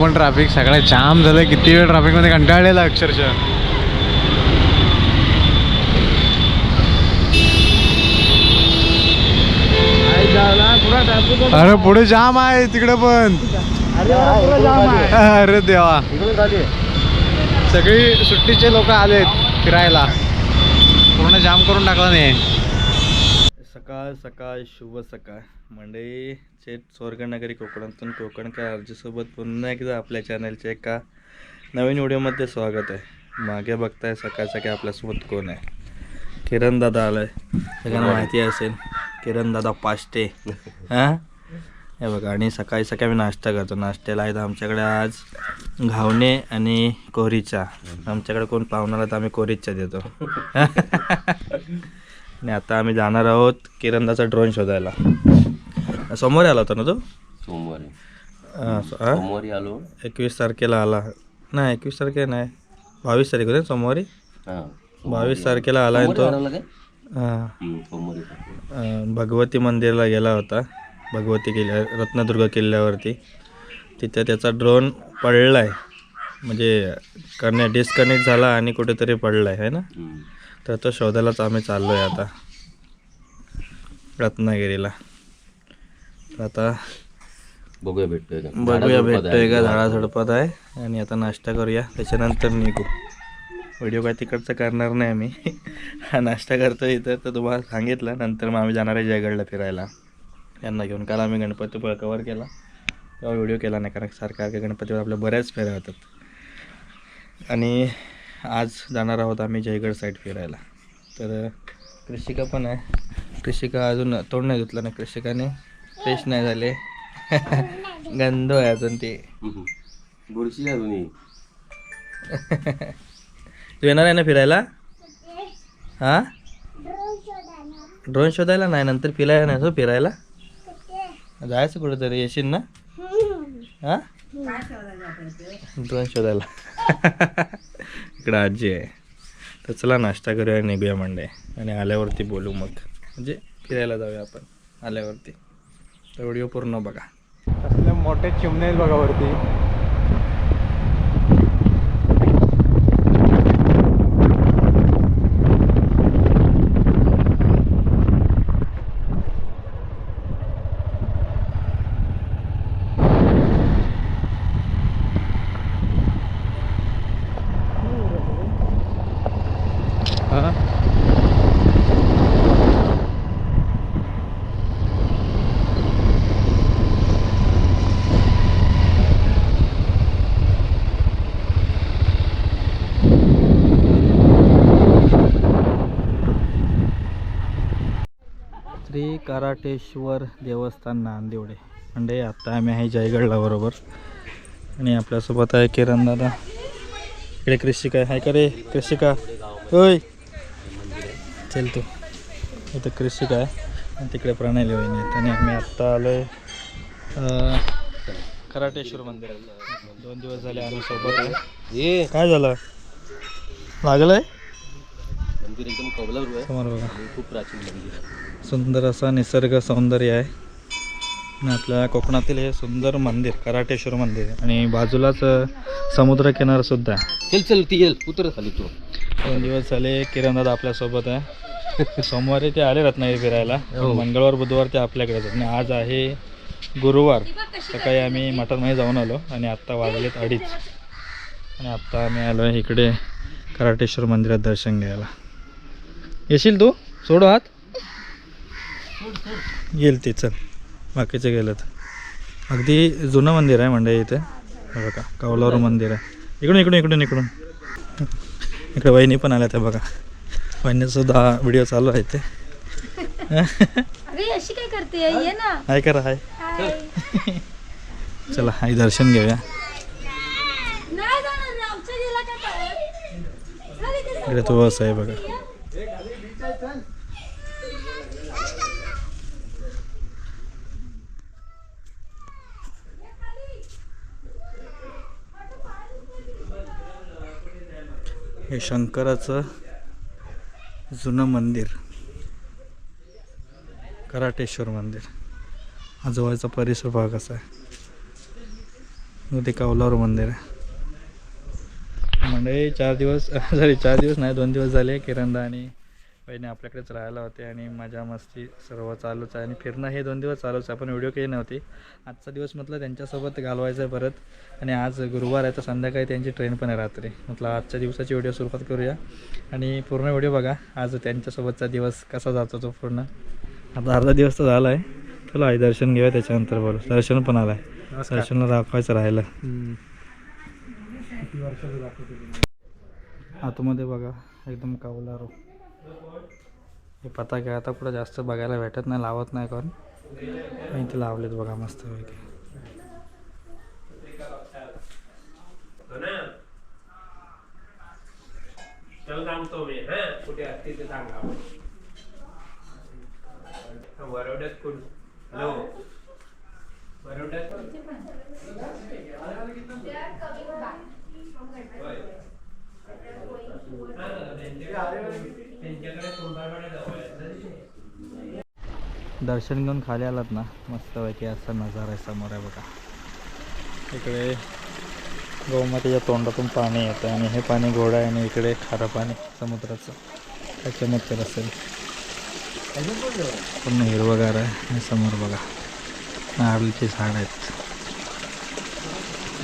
पण ट्रॅफिक सगळं जाम झालं. किती वेळ ट्रॅफिक मध्ये कंटाळलेला अक्षरशः. अरे पुढे जाम आहे तिकडे पण. अरे देवा, सगळी सुट्टीचे लोक आलेत फिरायला. पूर्ण जाम करून टाकला नाही. सकाळ सकाळ शुभ सकाळ मंडळी. चेत स्वर्गनगरी कोकणातून कोकणकर अर्जीसोबत पुन्हा एकदा आपल्या चॅनलच्या एका नवीन व्हिडिओमध्ये स्वागत आहे. मागे बघताय सकाळ सकाळी आपल्यासोबत कोण आहे. किरण दादा आलाय, सगळ्यांना माहिती असेल. किरण दादा पाष्टे. हां हे बघा. आणि सकाळी सकाळी मी नाश्ता करतो. नाश्त्याला आहेत आमच्याकडे आज घावणे आणि कोरीचा. आमच्याकडे कोण पाहुणाला तर आम्ही कोरीचा देतो. आणि आता आम्ही जाणार आहोत किरणदाचा ड्रोन शोधायला. सोमवारी आला होता ना तो? सोमवारी आलो. 21 तारखेला आला. नाही 21 तारखेला नाही, 22 तारीख होते सोमवारी. 22 तारखेला आला आहे तो. हां भगवती मंदिरला गेला होता. भगवती किल्ल्या रत्नदुर्ग किल्ल्यावरती. तिथे त्याचा ड्रोन पडला आहे, म्हणजे डिस्कनेक्ट झाला आणि कुठेतरी पडला आहे ना. तर तो शोधायलाच आम्ही चाललो आहे आता रत्नागिरीला. आता बघूया भेटतोय का. झाडाझडपात आहे. आणि आता नाश्ता करूया, त्याच्यानंतर निघू. व्हिडिओ काय तिकडचं करणार नाही आम्ही. हा नाश्ता करतो इथं, तर तुम्हाला सांगितलं. नंतर मग आम्ही जाणार आहे जयगडला फिरायला यांना घेऊन. काल आम्ही गणपतीपुळा कवर केला, तेव्हा व्हिडिओ केला नाही, कारण सारख्या गणपतीपुळा आपल्या बऱ्याच फेऱ्या होतात. आणि आज जाणार आहोत आम्ही जयगड साईड फिरायला. तर कृषिका पण आहे. कृषिका अजून तोंड नाही धुतलं ना. कृषिकाने फ्रेश नाही झाले. गंध आहे अजून ते. बुरशी अजून. तू येणार आहे ना फिरायला? हां ड्रोन शोधायला नाही, नंतर फिरायला नाही. तो फिरायला जायचं कुठेतरी. येशील ना? हां ड्रोन शोधायला. इकडं आजी आहे. तर चला नाश्ता करूया, निघूया मंडे. आणि आल्यावरती बोलू मग, म्हणजे फिरायला जाऊया आपण आल्यावरती. तर व्हिडिओ पूर्ण बघा. असले मोठे चिमणे आहेत बघा वरती. श्री कराटेश्वर देवस्थान नांदिवडे. म्हणजे आता आम्ही आहे जयगडला बरोबर. आणि आपल्यासोबत आहे किरण दादा. इकडे कृषिका आहे का रे? कृषिका होय, चल तू. इथं कृषिका आहे आणि तिकडे प्रणाली वहिनी आहेत. आणि आम्ही आत्ता आलो आहे कराटेश्वर मंदिरात. 2 दिवस झाले आम्ही सोबत आहे. काय झालं? लागलं आहे मंदिर एकदम कौलारू आहे. समोर बघा, खूप प्राचीन मंदिर आहे. सुंदर असा निसर्ग सौंदर्य आहे. आणि आपल्या कोकणातील हे सुंदर मंदिर कराटेश्वर मंदिर. आणि बाजूलाच समुद्रकिनारा सुद्धा आहे. चल ती येल उतर खाली तू. 2 दिवस झाले किरण दादा आपल्यासोबत आहे. सोमवारी ते आले रत्नागिरी फिरायला. मंगळवार बुधवार ते आपल्याकडेच. आणि आज आहे गुरुवार. सकाळी आम्ही मटणमध्ये जाऊन आलो आणि आत्ता वाजलेत 2:30. आणि आत्ता आम्ही आलो आहे इकडे कराटेश्वर मंदिरात दर्शन घ्यायला. येशील तू? सोडू हात. येईल ती. चल बाकीचे गेलं तर. अगदी जुनं मंदिर आहे म्हणजे इथे बघा. कौलारू मंदिर आहे. इकडून इकडे वहिनी पण आल्या त्या बघा. वहिनीसुद्धा व्हिडिओ चालू आहे ते. अशी काय करते? ये ना. हाय करा. हाय. चला हाय दर्शन घेऊया. इकडे तो असं आहे बघा. हे शंकराचं जुनं मंदिर कराटेश्वर मंदिर. आजूबाजूचा परिसर भाग असा आहे. ते कौलारू मंदिर आहे. म्हणजे 4 दिवस सॉरी 4 दिवस नाही 2 दिवस झाले किरणदा आणि बहिणी आपल्याकडेच राहायला होते आणि मजा मस्ती सर्व चालूच आहे आणि फिरणं हे 2 दिवस चालूच आहे. आपण व्हिडिओ केली नव्हती. आजचा दिवस म्हटलं त्यांच्यासोबत घालवायचं आहे परत आणि आज गुरुवार आहे तर संध्याकाळी त्यांची ट्रेन पण आहे रात्री. म्हटलं आजच्या दिवसाची व्हिडिओ सुरुवात करूया आणि पूर्ण व्हिडिओ बघा आज त्यांच्यासोबतचा दिवस कसा जातो तो पूर्ण. आता अर्धा दिवस तर झाला आहे. चला आई दर्शन घेऊया त्याच्यानंतर बोलू. दर्शन पण आलं आहे. दर्शनला दाखवायचं राहिलं. आतमध्ये बघा एकदम कौलारू. हे पताके आता कुठं जास्त बघायला भेटत नाही लावत नाही कोण इथे लावलेत बघा मस्त पैकी. सांगतो मी कुठे असते ते सांगा. बरोड्यात कोण हॅलो बरोड्यात दर्शन घेऊन खाली आलात ना मस्त पैकी असा नजारा आहे समोर आहे बघा. इकडे गोमातेच्या तोंडातून पाणी येतं आणि हे पाणी गोड आहे आणि इकडे खारं पाणी समुद्राचं. काय चमत्कार असेल. पूर्ण हिरवगार आहे आणि समोर बघा नारळीची झाड आहेत.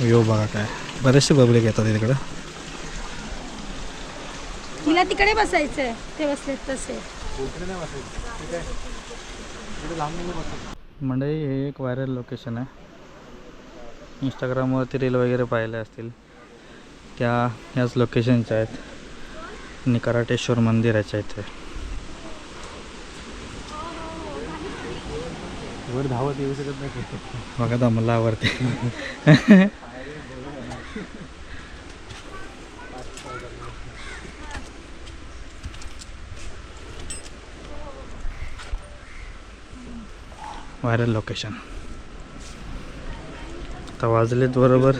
व्ह्यू बघा काय बरेचसे पब्लिक येतात तिकडं. तिला तिकडे बसायचंय ते बसले तसे. मंडळी हे एक व्हायरल लोकेशन आहे. इंस्टाग्रामवरती रील वगैरे पाहिले असतील त्या ह्याच लोकेशनच्या आहेत. आणि कराटेश्वर मंदिराच्या इथे वर धावत येऊ शकत नाही. बघा दमलावरती. Viral location. आता वाजलेत बरोबर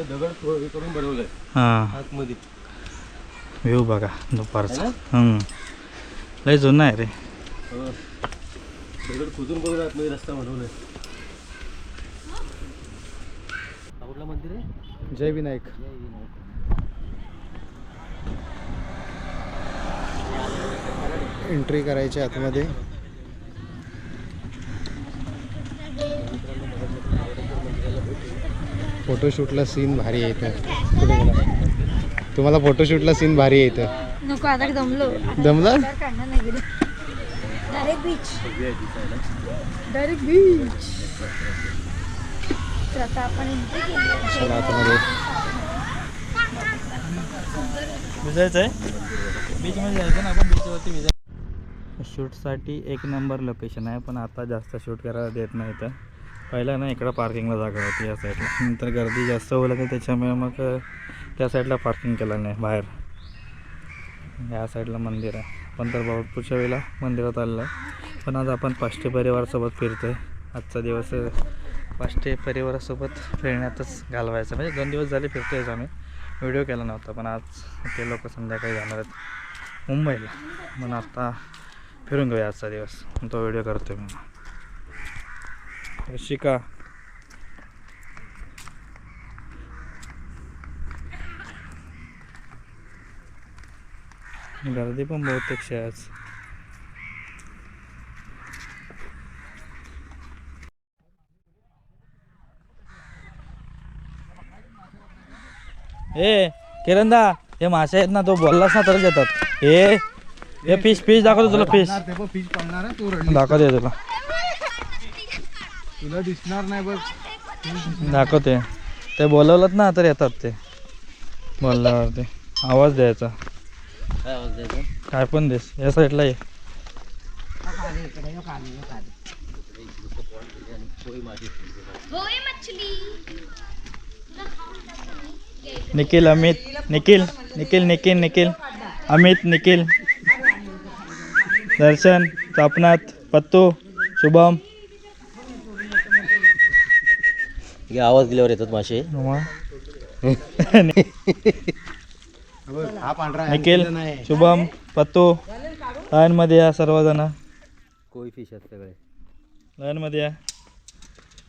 दगड करून बनवलंय हां. आतमध्ये. व्ह्यू बघा दुपारचा. लय जुना आहे रे. दगड खोदून करून आतमध्ये रस्ता बनवलाय. कुठलं मंदिर आहे? जय विनायक. एंट्री करायची आतमध्ये. फोटोशूटला सीन भारी येतं. कुठे गेला? तुम्हाला फोटोशूटला सीन भारी येतं. नको आता दमलो. दमला? Direct beach. Direct beach. तर आता आपण एंट्री केली. चला आतमध्ये. भिजायचं आहे बीचमध्ये जायचं ना आपण. बीचवरती भिजायचं. शूटसाठी एक नंबर लोकेशन आहे पण आता जास्त शूट करायला देत नाही तर. पहिला ना इकडं पार्किंगला जागा होती या साईडला. नंतर गर्दी जास्त होऊ लागली त्याच्यामुळे मग त्या साईडला पार्किंग केलं नाही बाहेर. या साईडला मंदिर आहे. आपण तर पुढच्या वेळेला मंदिरात आलेलं आहे पण आज आपण पाष्टे परिवारासोबत फिरतो आहे. आजचा दिवस पाष्टे परिवारासोबत फिरण्यातच घालवायचा. म्हणजे 2 दिवस झाले फिरतो आहेच आम्ही. व्हिडिओ केला नव्हता पण आज ते लोक संध्याकाळी जाणार आहेत मुंबईला म्हणून आता फिरून घेऊया आजचा दिवस. तो व्हिडिओ करतो मी. शिका गर्दी पण बहुतेक आज. ए किरणदा हे मासे आहेत ना तो बोललास ना तरच येतात. हे फिश दाखवतो तुला. फिश फिश पडणार तू दाखवते तुला. तुला दिसणार नाही बघ. दाखवते. ते बोलवलं ना तर येतात ते बोलल्यावरती. आवाज द्यायचा. काय आवाज द्यायचा? काय पण देस. या साईडला ये. निखिल अमित निखिल निखिल निखिल निखिल अमित निखिल दर्शन चापनाथ पत्तू शुभम. आवाज दिल्यावर येतात मासे. हा पांढरा निखिल शुभम पत्तू लाईनमध्ये या सर्वजण. कोई फिश आहेत सगळे. लाईनमध्ये या.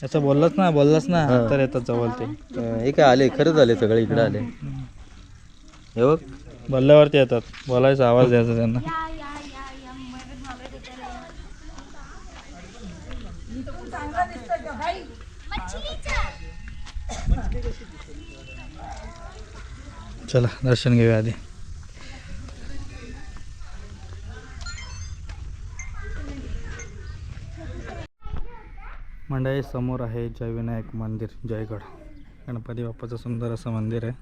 असं बोललास ना तर येतात जवळ ते. हे काय आले, खरंच आले सगळे इकडे आले. हे बघ बोलल्यावरती येतात, बोलायचा आवाज द्यायचा त्यांना. चला दर्शन घेऊया आधी. मंडळी समोर आहे जयविनायक मंदिर, जयगड. गणपती बाप्पाचं सुंदर असं मंदिर आहे.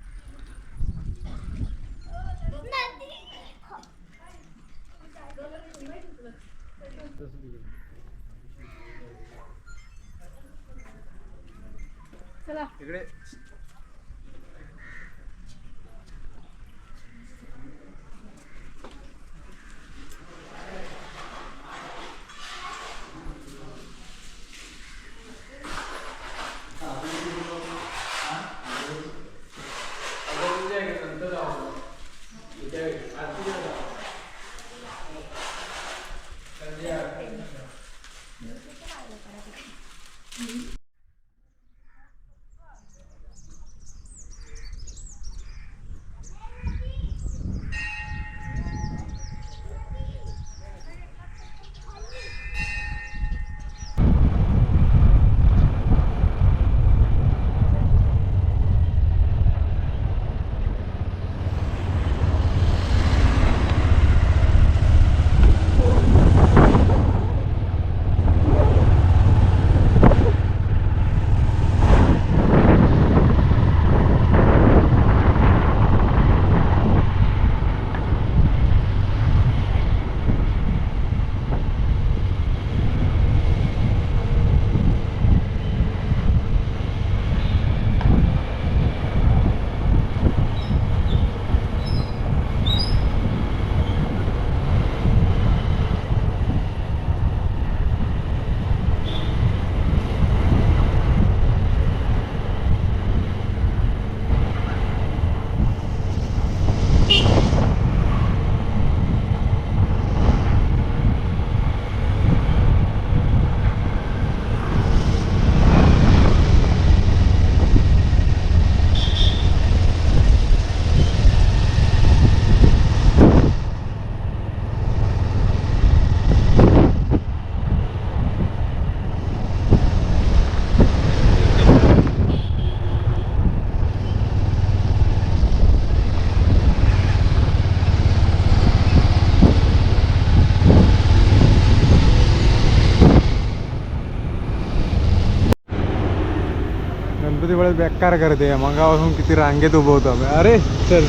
गणपती वेळेस बेकार करते, मगापासून किती रांगेत उभं होतो आम्ही. अरे चल.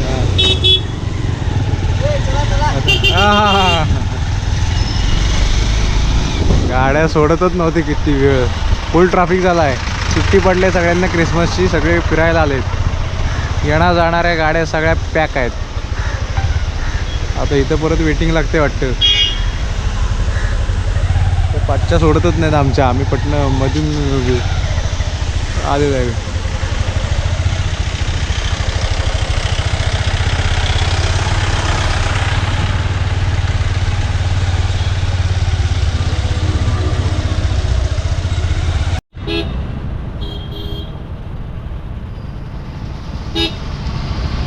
हा. गाड्या सोडतच नव्हती किती वेळ. फुल ट्रॅफिक झाला आहे. सुट्टी पडले सगळ्यांना क्रिसमसची, सगळे फिरायला आलेत. येणा जाणाऱ्या गाड्या सगळ्या पॅक आहेत. आता इथं परत वेटिंग लागते वाटतं. पाचच्या सोडतच नाहीत आमच्या, आम्ही पटणं मधून आलेलं आहे.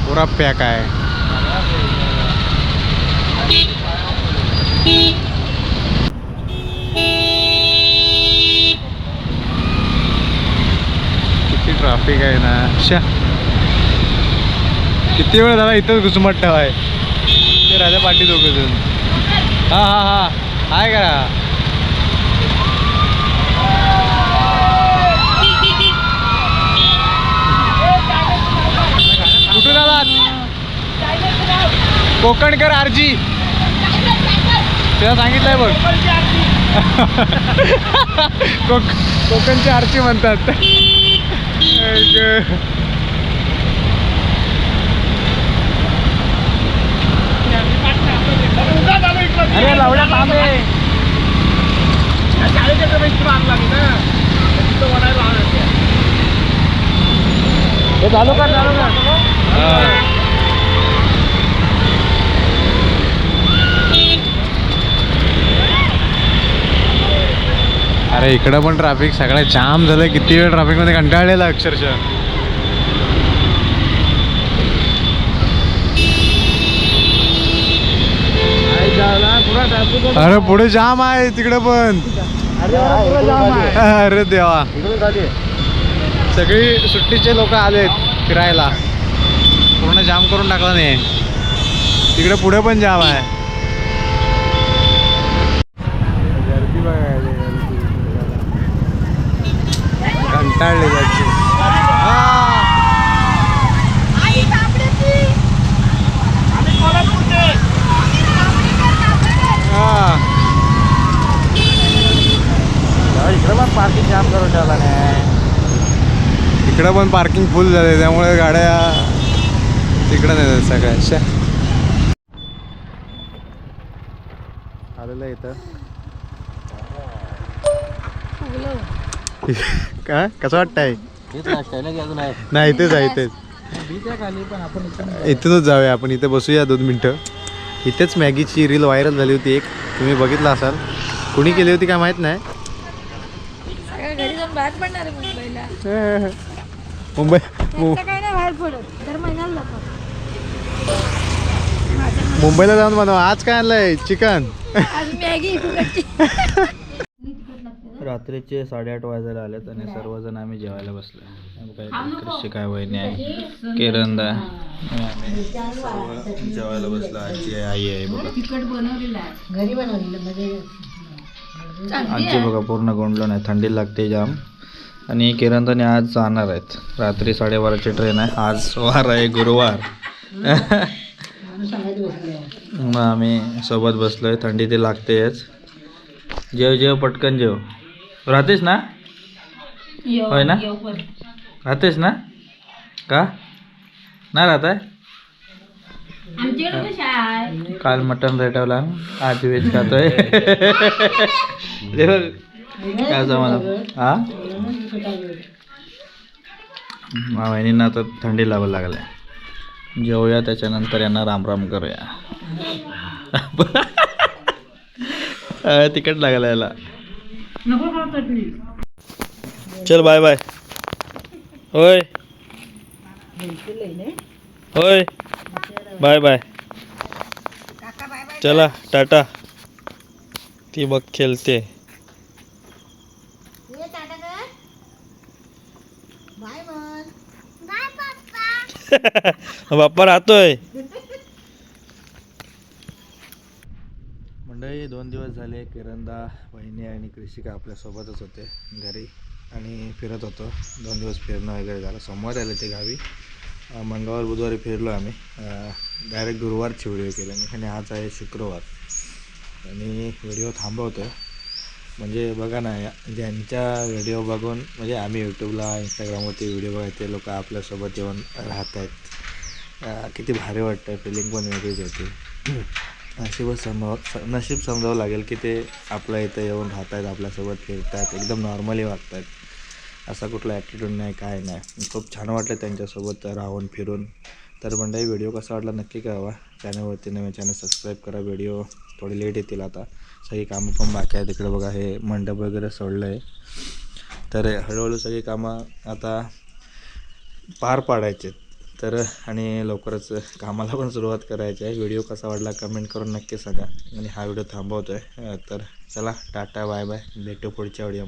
पुरा पॅक आहे. ट्रॅफिक आहे ना. शा किती वेळ झाला इथंच घुसमट ठेवाय. ते राजा पाटील दोघं जण. हा हा हा आहे करा. कुठून आलात? कोकणकर आरजी. त्याला सांगितलंय बघ. कोकणची आरची म्हणतात. अरे लावड्या तांबे चालू कर. इकडं पण ट्रॅफिक सगळं जाम झालं. किती वेळ ट्रॅफिकमध्ये कंटाळलेला अक्षरशः. अरे पुढे जाम आहे तिकडे पण. अरे देवा, सगळी सुट्टीचे लोक आलेत फिरायला. पूर्ण जाम करून टाकला नाही. तिकडे पुढे पण जाम आहे. गर्दी बघायला कंटाळले जायचे. इकडं पण पार्किंग जाम करून ठेवला नाही. इकडं पण पार्किंग फुल झाले त्यामुळे गाड्या तिकडं नाही सगळ्या. आलेलं इथं काय कसं वाटतंय? नाही इथेच आहे इथेच. इथूनच जाऊया आपण. इथे बसूया 2 मिनटं. इथेच मॅगीची रील व्हायरल झाली होती एक, तुम्ही बघितला असाल. कुणी केली होती काय माहित नाही. घरी जाऊन बाहेर पडणार आहे मुंबईला. मुंबई काय नाही बाहेर पडत, दर महिन्याला जातो. मुंबईला जाऊन बनवा. आज काय आणलंय? चिकन. आज मॅगी फुकटची. रात्रीचे 8:30 वाजायला आलेत आणि सर्वजण आम्ही जेवायला बसलो. कृषी काय वहिनी आहे, किरण आहे, आम्ही सर्व जेवायला बसलो. आजी आहे, आई आहे बघा. आजी बघा पूर्ण गोंडलो नाही, थंडी लागते जाम. आणि किरण तर आज जाणार आहेत. रात्री 12:30ची ट्रेन आहे. आज वार आहे गुरुवार. मग आम्ही सोबत बसलोय. थंडी ते लागतेच. जेव पटकन जेव. राहतेस ना? होय ना? राहतेस ना? का नाही राहत आहे? काल मटण रेटवला, आज व्हेज खातोय. काय मला हा वहिनींना तर थंडी लावायला लागलाय. जेवूया त्याच्यानंतर यांना राम करूया. तिकट लागला याला. चल बाय बाय. होय होय बाय बाय. चला टाटा. ती बघ खेळते. बाप्पा राहतोय. मंडळी 2 दिवस झाले किरणदा, वहिनी आणि कृषिका आपल्यासोबतच होते घरी आणि फिरत होतो. 2 दिवस फिरणं वगैरे झालं. सोमवारी आले ते गावी. मंगळवार बुधवारी फिरलो आम्ही. डायरेक्ट गुरुवारची व्हिडिओ केली आणि आज आहे शुक्रवार. आणि व्हिडिओ थांबवतो म्हणजे बघा ना, ज्यांच्या व्हिडिओ बघून म्हणजे आम्ही यूट्यूबला इंस्टाग्रामवरती व्हिडिओ बघायचे लोक आपल्यासोबत येऊन राहत आहेत. किती भारी वाटतं. फिलिंग पण वेगळीच होती. नशीब समजावं लागेल की ते आपल्या इथं येऊन राहत आहेत, आपल्यासोबत फिरत आहेत, एकदम नॉर्मली वागत आहेत. असा कुठला ॲटिट्यूड नाही, काय नाही. खूप छान वाटलं त्यांच्यासोबत राहून फिरून. तर मंडळी व्हिडिओ कसा वाटला नक्की कळवा. चॅनलवरती नवीन चॅनल सबस्क्राईब करा. व्हिडिओ थोडी लेट येतील आता. सगळी कामं पण बाकी आहे. तिकडे बघा हे मंडप वगैरे सोडलं आहे. तर हळूहळू सगळी कामं आता पार पाडायचे. तर आणि लवकरच कामाला पण सुरुवात करायची आहे. व्हिडिओ कसा वाटला कमेंट करून नक्की सांगा. आणि हा व्हिडिओ थांबवतो आहे. तर चला टाटा बाय बाय. भेटू पुढच्या व्हिडिओ.